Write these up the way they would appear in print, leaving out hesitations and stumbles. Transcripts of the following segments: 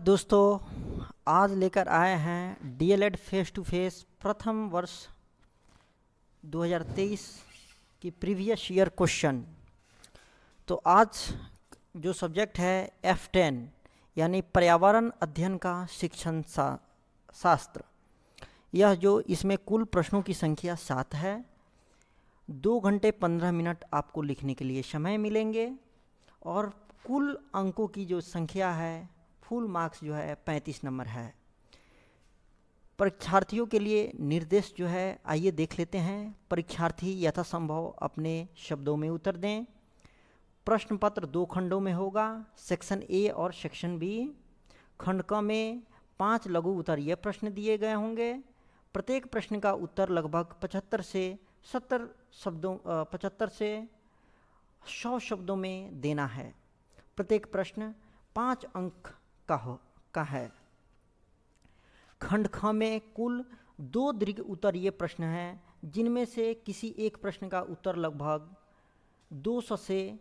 दोस्तों, आज लेकर आए हैं डीएलएड फेस टू फेस प्रथम वर्ष 2023 की प्रीवियस ईयर क्वेश्चन। तो आज जो सब्जेक्ट है F10 यानी पर्यावरण अध्ययन का शिक्षण शास्त्र, यह जो इसमें कुल प्रश्नों की संख्या 7 है। 2 घंटे 15 मिनट आपको लिखने के लिए समय मिलेंगे और कुल अंकों की जो संख्या है, फुल मार्क्स जो है 35 नंबर है। परीक्षार्थियों के लिए निर्देश जो है, आइए देख लेते हैं। परीक्षार्थी यथासंभव अपने शब्दों में उत्तर दें। प्रश्न पत्र 2 खंडों में होगा, सेक्शन ए और सेक्शन बी। खंड क में 5 लघु उत्तरीय प्रश्न दिए गए होंगे। प्रत्येक प्रश्न का उत्तर लगभग 75 से 100 शब्दों में देना है। प्रत्येक प्रश्न 5 अंक का है। खंड ख में कुल 2 दीर्घ उत्तरीय प्रश्न हैं, जिनमें से किसी एक प्रश्न का उत्तर लगभग 200 से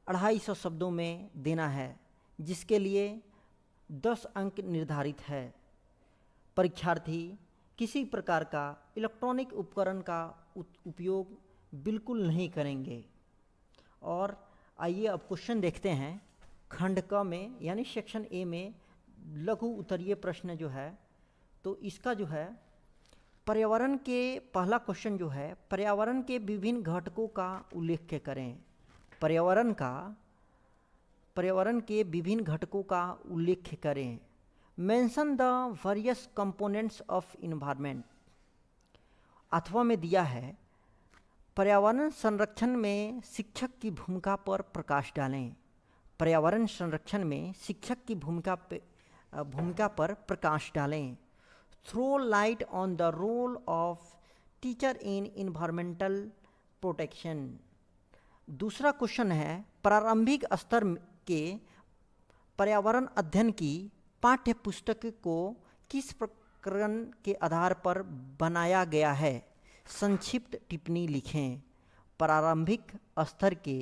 250 शब्दों में देना है, जिसके लिए 10 अंक निर्धारित है। परीक्षार्थी किसी प्रकार का इलेक्ट्रॉनिक उपकरण का उपयोग बिल्कुल नहीं करेंगे। और आइए अब क्वेश्चन देखते हैं। खंड क में यानी सेक्शन ए में लघु उत्तरीय प्रश्न जो है, तो इसका जो है पर्यावरण के पहला क्वेश्चन जो है, पर्यावरण के विभिन्न घटकों का उल्लेख करें। पर्यावरण के विभिन्न घटकों का उल्लेख करें। Mention the various components of environment. अथवा में दिया है, पर्यावरण संरक्षण में शिक्षक की भूमिका पर प्रकाश डालें। पर्यावरण संरक्षण में शिक्षक की भूमिका पर प्रकाश डालें। Throw light on the role of teacher in environmental protection. दूसरा क्वेश्चन है, प्रारंभिक स्तर के पर्यावरण अध्ययन की पाठ्य पुस्तक को किस प्रकरण के आधार पर बनाया गया है? संक्षिप्त टिप्पणी लिखें। प्रारंभिक स्तर के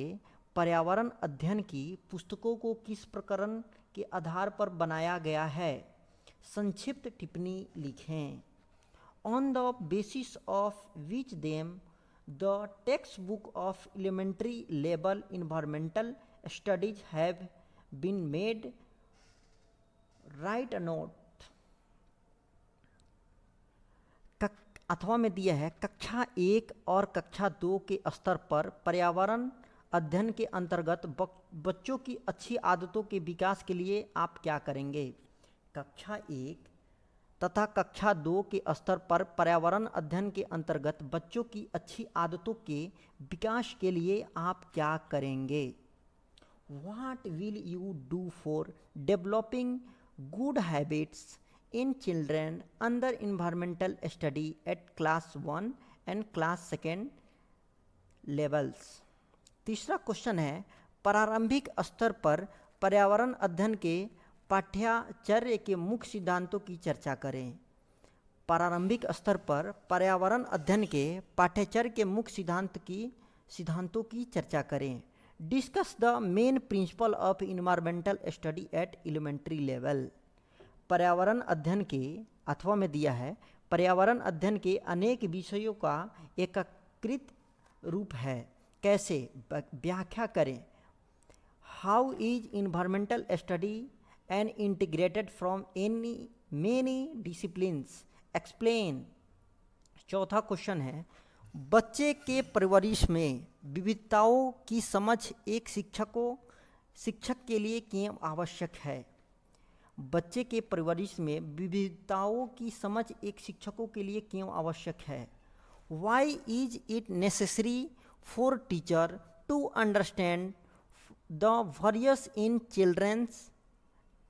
पर्यावरण अध्ययन की पुस्तकों को किस प्रकरण के आधार पर बनाया गया है? संक्षिप्त टिप्पणी लिखें। On the basis of which them the text book of elementary level environmental studies have been made. Write a note. अथवा में दिया है, कक्षा 1 और कक्षा 2 के स्तर पर पर्यावरण अध्ययन के अंतर्गत बच्चों की अच्छी आदतों के विकास के लिए आप क्या करेंगे? कक्षा 1 तथा कक्षा 2 के स्तर पर पर्यावरण अध्ययन के अंतर्गत बच्चों की अच्छी आदतों के विकास के लिए आप क्या करेंगे? What will you do for developing good habits in children under environmental study at class 1 and class 2 levels? तीसरा क्वेश्चन है, प्रारंभिक स्तर पर पर्यावरण अध्ययन के पाठ्यचर्या के मुख्य सिद्धांतों की चर्चा करें। प्रारंभिक स्तर पर पर्यावरण अध्ययन के पाठ्यचर्या के मुख्य सिद्धांतों की चर्चा करें। Discuss the main principle of environmental study at elementary level. पर्यावरण अध्ययन के अथवा में दिया है, पर्यावरण अध्ययन के अनेक विषयों का एकीकृत रूप है। कैसे? व्याख्या करें। How is environmental study and integrated from many disciplines? Explain. चौथा क्वेश्चन है, बच्चे के परवरिश में विविधताओं की समझ एक शिक्षक के लिए क्यों आवश्यक है? बच्चे के परवरिश में विविधताओं की समझ एक शिक्षकों के लिए क्यों आवश्यक है? Why is it necessary for teacher to understand the various in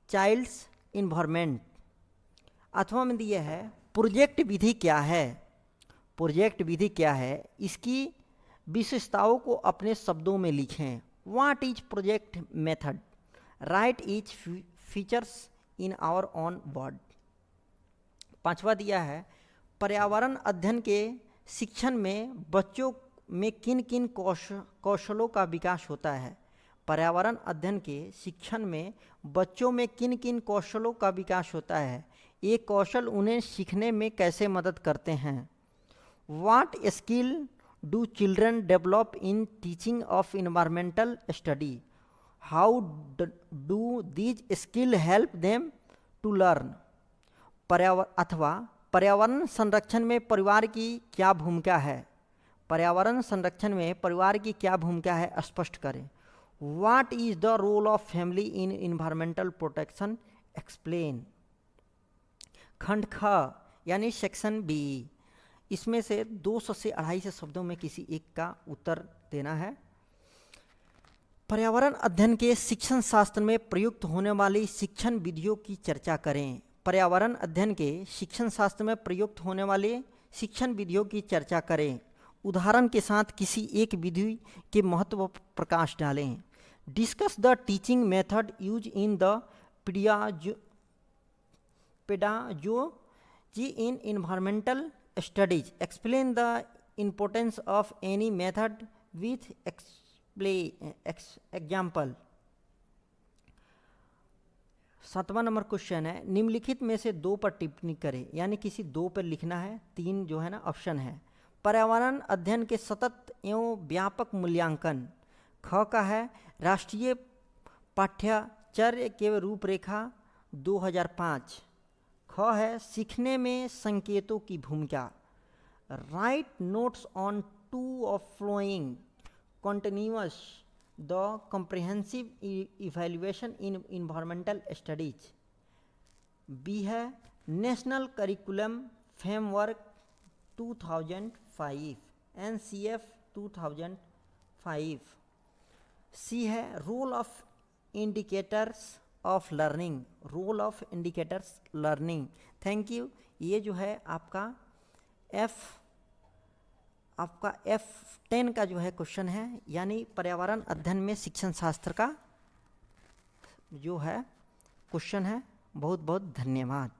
child's environment? अथवा में दिया है, प्रोजेक्ट विधि क्या है? प्रोजेक्ट विधि क्या है, इसकी विशेषताओं को अपने शब्दों में लिखें। What is project method? Write is features in our own word. पांचवा दिया है, पर्यावरण अध्ययन के शिक्षण में बच्चों में किन किन कौशलों का विकास होता है? पर्यावरण अध्ययन के शिक्षण में बच्चों में किन किन कौशलों का विकास होता है? ये कौशल उन्हें सीखने में कैसे मदद करते हैं? What skill do children develop in teaching of environmental study? How do these skills help them to learn? पर्यावरण संरक्षण में परिवार की क्या भूमिका है? पर्यावरण संरक्षण में परिवार की क्या भूमिका है, स्पष्ट करें। What is the role of family in environmental protection? Explain. खंड ख यानी सेक्शन बी, इसमें से 200 से 250 शब्दों में किसी एक का उत्तर देना है। पर्यावरण अध्ययन के शिक्षण शास्त्र में प्रयुक्त होने वाली शिक्षण विधियों की चर्चा करें। पर्यावरण अध्ययन के शिक्षण शास्त्र में प्रयुक्त होने वाले शिक्षण विधियों की चर्चा करें। उदाहरण के साथ किसी एक विधि के महत्व पर प्रकाश डालें। Discuss the teaching method use in the pedagogy in environmental studies. Explain the importance of any method with example. 7वां नंबर क्वेश्चन है, निम्नलिखित में से 2 पर टिप्पणी करें, यानी किसी 2 पर लिखना है। 3 जो है ना ऑप्शन है। पर्यावरण अध्ययन के सतत एवं व्यापक मूल्यांकन। ख का है राष्ट्रीय पाठ्यचर्या के रूपरेखा 2005। ख है सीखने में संकेतों की भूमिका। Write notes on 2 of following continuous the comprehensive evaluation in environmental studies। B है national curriculum framework 2005 NCF 2005। C है role of indicators of learning, role of indicators learning. Thank you. ये जो है आपका F10 का जो है क्वेश्चन है, यानी पर्यावरण अध्ययन में शिक्षण शास्त्र का जो है क्वेश्चन है। बहुत बहुत धन्यवाद।